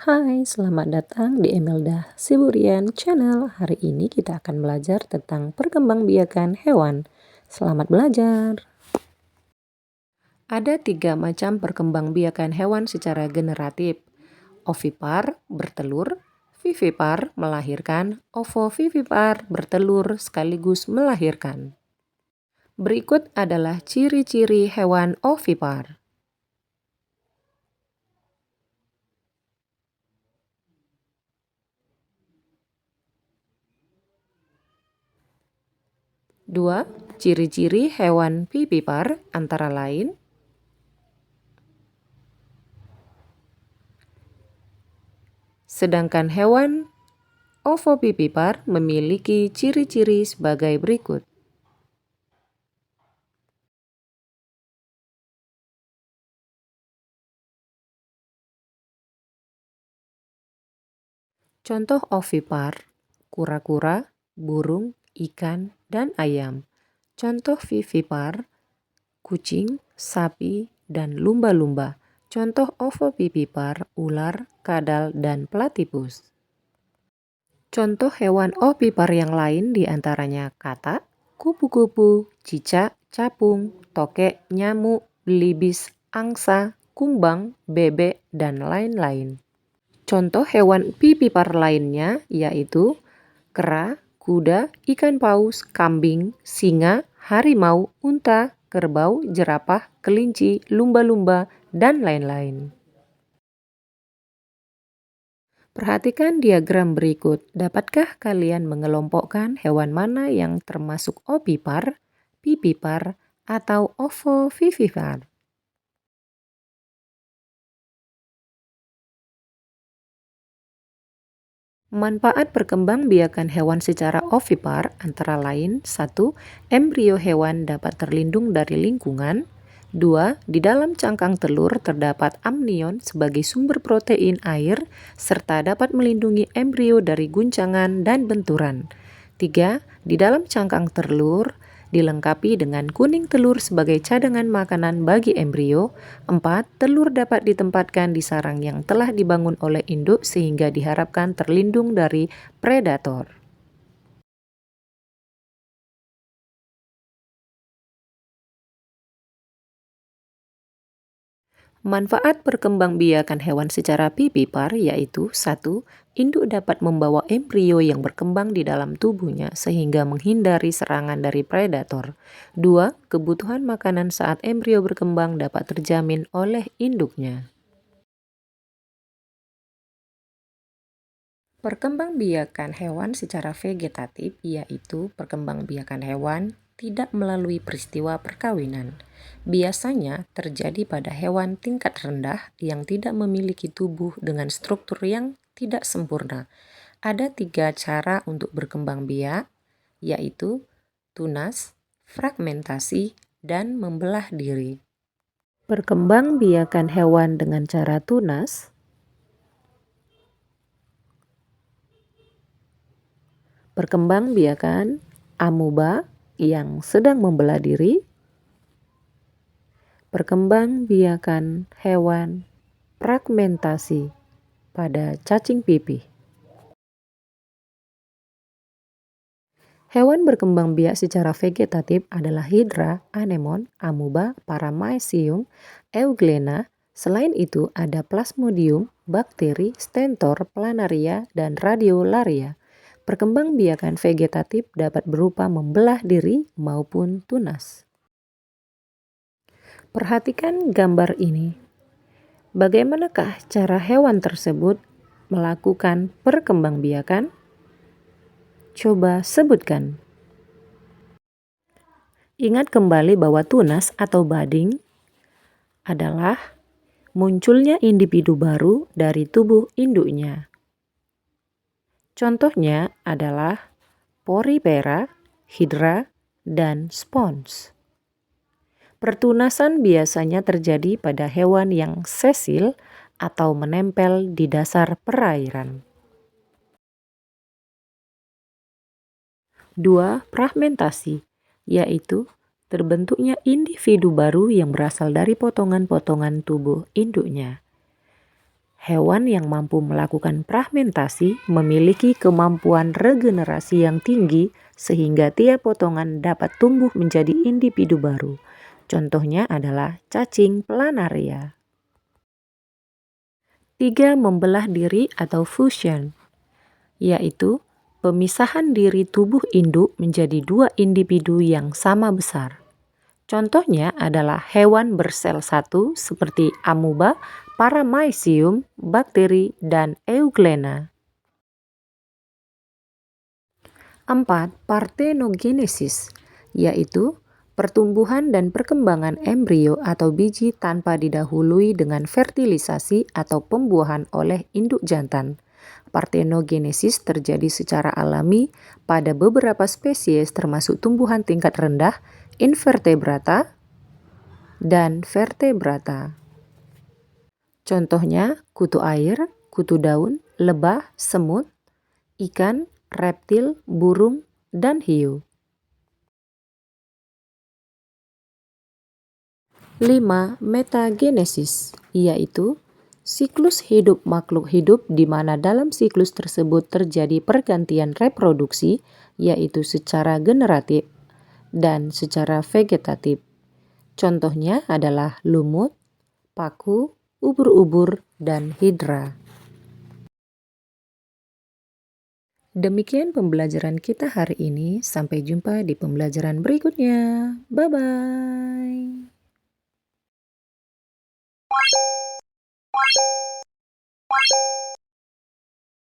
Hai, selamat datang di Emelda Siburian Channel. Hari ini kita akan belajar tentang perkembangbiakan hewan. Selamat belajar. Ada 3 macam perkembangbiakan hewan secara generatif. Ovipar, bertelur; vivipar, melahirkan; ovovivipar, bertelur sekaligus melahirkan. Berikut adalah ciri-ciri hewan ovipar. 2. Ciri-ciri hewan vivipar antara lain: sedangkan hewan ovovivipar memiliki ciri-ciri sebagai berikut. Contoh ovipar: kura-kura, burung, ikan, dan ayam. Contoh vivipar: kucing, sapi, dan lumba-lumba. Contoh ovovivipar: ular, kadal, dan platypus. Contoh hewan ovipar yang lain diantaranya katak, kupu-kupu, cicak, capung, tokek, nyamuk, belibis, angsa, kumbang, bebek, dan lain-lain. Contoh hewan vivipar lainnya yaitu kera, kuda, ikan paus, kambing, singa, harimau, unta, kerbau, jerapah, kelinci, lumba-lumba, dan lain-lain. Perhatikan diagram berikut. Dapatkah kalian mengelompokkan hewan mana yang termasuk ovipar, vivipar, atau ovovivipar? Manfaat perkembangbiakan hewan secara ovipar antara lain: 1. Embrio hewan dapat terlindung dari lingkungan. 2. Di dalam cangkang telur terdapat amnion sebagai sumber protein air serta dapat melindungi embrio dari guncangan dan benturan. 3. Di dalam cangkang telur dilengkapi dengan kuning telur sebagai cadangan makanan bagi embrio. 4. Telur dapat ditempatkan di sarang yang telah dibangun oleh induk sehingga diharapkan terlindung dari predator. Manfaat perkembangbiakan hewan secara vivipar yaitu 1. Induk dapat membawa embrio yang berkembang di dalam tubuhnya sehingga menghindari serangan dari predator. 2. Kebutuhan makanan saat embrio berkembang dapat terjamin oleh induknya. Perkembangbiakan hewan secara vegetatif yaitu perkembangbiakan hewan tidak melalui peristiwa perkawinan. Biasanya terjadi pada hewan tingkat rendah yang tidak memiliki tubuh dengan struktur yang tidak sempurna. Ada 3 cara untuk berkembang biak, yaitu tunas, fragmentasi, dan membelah diri. Perkembangbiakan hewan dengan cara tunas. Perkembangbiakan amuba yang sedang membelah diri. Perkembangbiakan hewan fragmentasi pada cacing pipih. Hewan berkembang biak secara vegetatif adalah hidra, anemon, amuba, paramecium, euglena. Selain itu ada plasmodium, bakteri, stentor, planaria, dan radiolaria. Perkembangbiakan vegetatif dapat berupa membelah diri maupun tunas. Perhatikan gambar ini. Bagaimanakah cara hewan tersebut melakukan perkembangbiakan? Coba sebutkan. Ingat kembali bahwa tunas atau budding adalah munculnya individu baru dari tubuh induknya. Contohnya adalah porifera, hidra, dan spons. Pertunasan biasanya terjadi pada hewan yang sesil atau menempel di dasar perairan. 2. Fragmentasi, yaitu terbentuknya individu baru yang berasal dari potongan-potongan tubuh induknya. Hewan yang mampu melakukan fragmentasi memiliki kemampuan regenerasi yang tinggi sehingga tiap potongan dapat tumbuh menjadi individu baru. Contohnya adalah cacing planaria. 3. Membelah diri atau fusion, yaitu pemisahan diri tubuh induk menjadi dua individu yang sama besar. Contohnya adalah hewan bersel satu seperti amuba, paramecium, bakteri, dan euglena. 4. Parthenogenesis, yaitu pertumbuhan dan perkembangan embrio atau biji tanpa didahului dengan fertilisasi atau pembuahan oleh induk jantan. Parthenogenesis terjadi secara alami pada beberapa spesies termasuk tumbuhan tingkat rendah, invertebrata, dan vertebrata. Contohnya kutu air, kutu daun, lebah, semut, ikan, reptil, burung, dan hiu. 5. Metagenesis, yaitu siklus hidup makhluk hidup di mana dalam siklus tersebut terjadi pergantian reproduksi, yaitu secara generatif dan secara vegetatif. Contohnya adalah lumut, paku, ubur-ubur, dan hidra. Demikian pembelajaran kita hari ini. Sampai jumpa di pembelajaran berikutnya. Bye-bye.